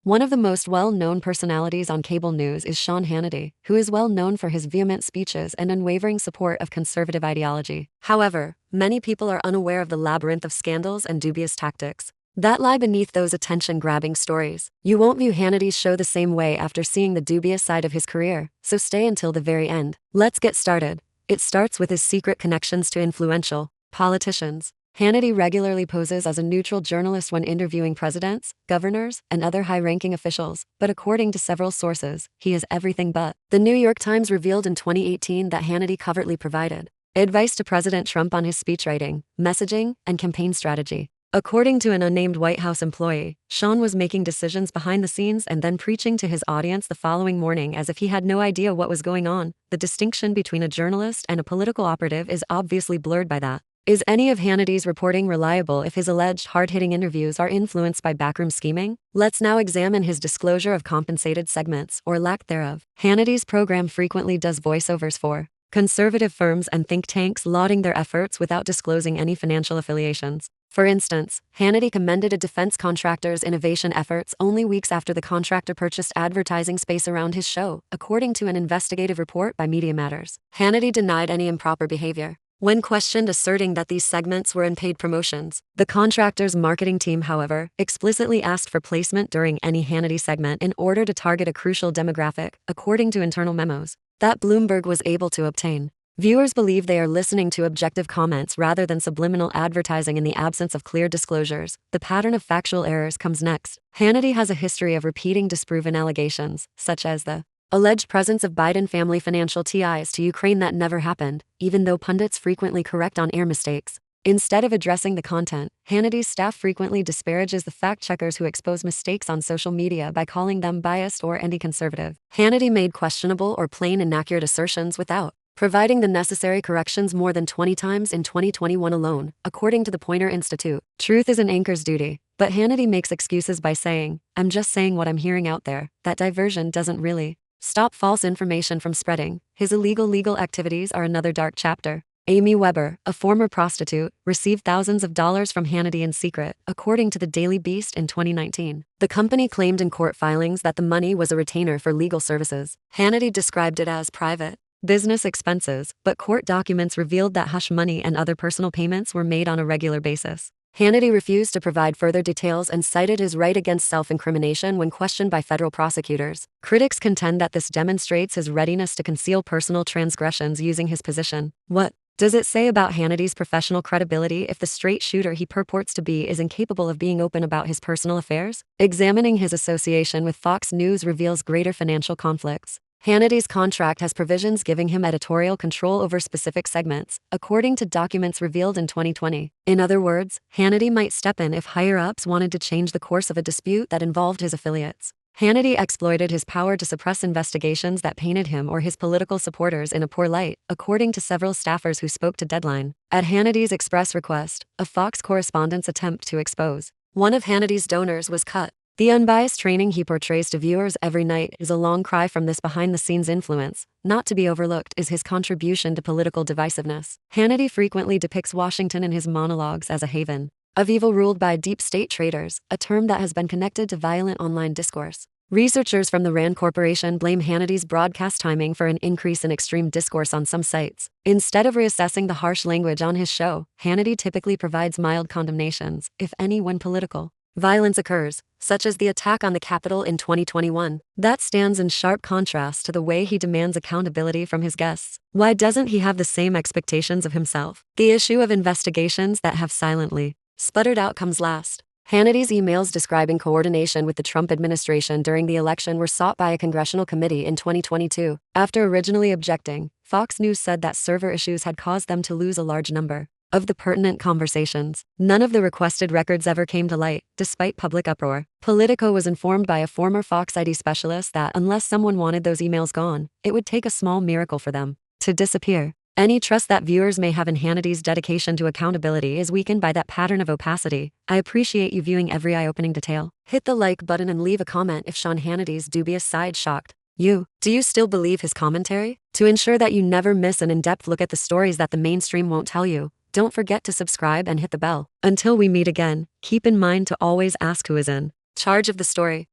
One of the most well-known personalities on cable news is Sean Hannity, who is well known for his vehement speeches and unwavering support of conservative ideology. However, many people are unaware of the labyrinth of scandals and dubious tactics that lie beneath those attention-grabbing stories. You won't view Hannity's show the same way after seeing the dubious side of his career, so stay until the very end. Let's get started. It starts with his secret connections to influential politicians. Hannity regularly poses as a neutral journalist when interviewing presidents, governors, and other high-ranking officials, but according to several sources, he is everything but. The New York Times revealed in 2018 that Hannity covertly provided advice to President Trump on his speechwriting, messaging, and campaign strategy. According to an unnamed White House employee, Sean was making decisions behind the scenes and then preaching to his audience the following morning as if he had no idea what was going on. The distinction between a journalist and a political operative is obviously blurred by that. Is any of Hannity's reporting reliable if his alleged hard-hitting interviews are influenced by backroom scheming? Let's now examine his disclosure of compensated segments, or lack thereof. Hannity's program frequently does voiceovers for conservative firms and think tanks, lauding their efforts without disclosing any financial affiliations. For instance, Hannity commended a defense contractor's innovation efforts only weeks after the contractor purchased advertising space around his show, according to an investigative report by Media Matters. Hannity denied any improper behavior when questioned, asserting that these segments were in paid promotions. The contractor's marketing team, however, explicitly asked for placement during any Hannity segment in order to target a crucial demographic, according to internal memos that Bloomberg was able to obtain. Viewers believe they are listening to objective comments rather than subliminal advertising in the absence of clear disclosures. The pattern of factual errors comes next. Hannity has a history of repeating disproven allegations, such as the alleged presence of Biden family financial ties to Ukraine that never happened, even though pundits frequently correct on-air mistakes. Instead of addressing the content, Hannity's staff frequently disparages the fact-checkers who expose mistakes on social media by calling them biased or anti-conservative. Hannity made questionable or plain inaccurate assertions without providing the necessary corrections more than 20 times in 2021 alone, according to the Poynter Institute. Truth is an anchor's duty, but Hannity makes excuses by saying, "I'm just saying what I'm hearing out there." That diversion doesn't really stop false information from spreading. His illegal legal activities are another dark chapter. Amy Weber, a former prostitute, received thousands of dollars from Hannity in secret, according to the Daily Beast in 2019. The company claimed in court filings that the money was a retainer for legal services. Hannity described it as private business expenses, but court documents revealed that hush money and other personal payments were made on a regular basis. Hannity refused to provide further details and cited his right against self-incrimination when questioned by federal prosecutors. Critics contend that this demonstrates his readiness to conceal personal transgressions using his position. What does it say about Hannity's professional credibility if the straight shooter he purports to be is incapable of being open about his personal affairs? Examining his association with Fox News reveals greater financial conflicts. Hannity's contract has provisions giving him editorial control over specific segments, according to documents revealed in 2020. In other words, Hannity might step in if higher-ups wanted to change the course of a dispute that involved his affiliates. Hannity exploited his power to suppress investigations that painted him or his political supporters in a poor light, according to several staffers who spoke to Deadline. At Hannity's express request, a Fox correspondent's attempt to expose one of Hannity's donors was cut. The unbiased training he portrays to viewers every night is a long cry from this behind-the-scenes influence. Not to be overlooked is his contribution to political divisiveness. Hannity frequently depicts Washington in his monologues as a haven of evil ruled by deep state traitors, a term that has been connected to violent online discourse. Researchers from the RAND Corporation blame Hannity's broadcast timing for an increase in extreme discourse on some sites. Instead of reassessing the harsh language on his show, Hannity typically provides mild condemnations, if any, when political violence occurs, such as the attack on the Capitol in 2021. That stands in sharp contrast to the way he demands accountability from his guests. Why doesn't he have the same expectations of himself? The issue of investigations that have silently sputtered out comes last. Hannity's emails describing coordination with the Trump administration during the election were sought by a congressional committee in 2022. After originally objecting, Fox News said that server issues had caused them to lose a large number of the pertinent conversations. None of the requested records ever came to light, despite public uproar. Politico was informed by a former Fox ID specialist that unless someone wanted those emails gone, it would take a small miracle for them to disappear. Any trust that viewers may have in Hannity's dedication to accountability is weakened by that pattern of opacity. I appreciate you viewing every eye-opening detail. Hit the like button and leave a comment if Sean Hannity's dubious side shocked you. Do you still believe his commentary? To ensure that you never miss an in-depth look at the stories that the mainstream won't tell you, don't forget to subscribe and hit the bell. Until we meet again, keep in mind to always ask who is in charge of the story.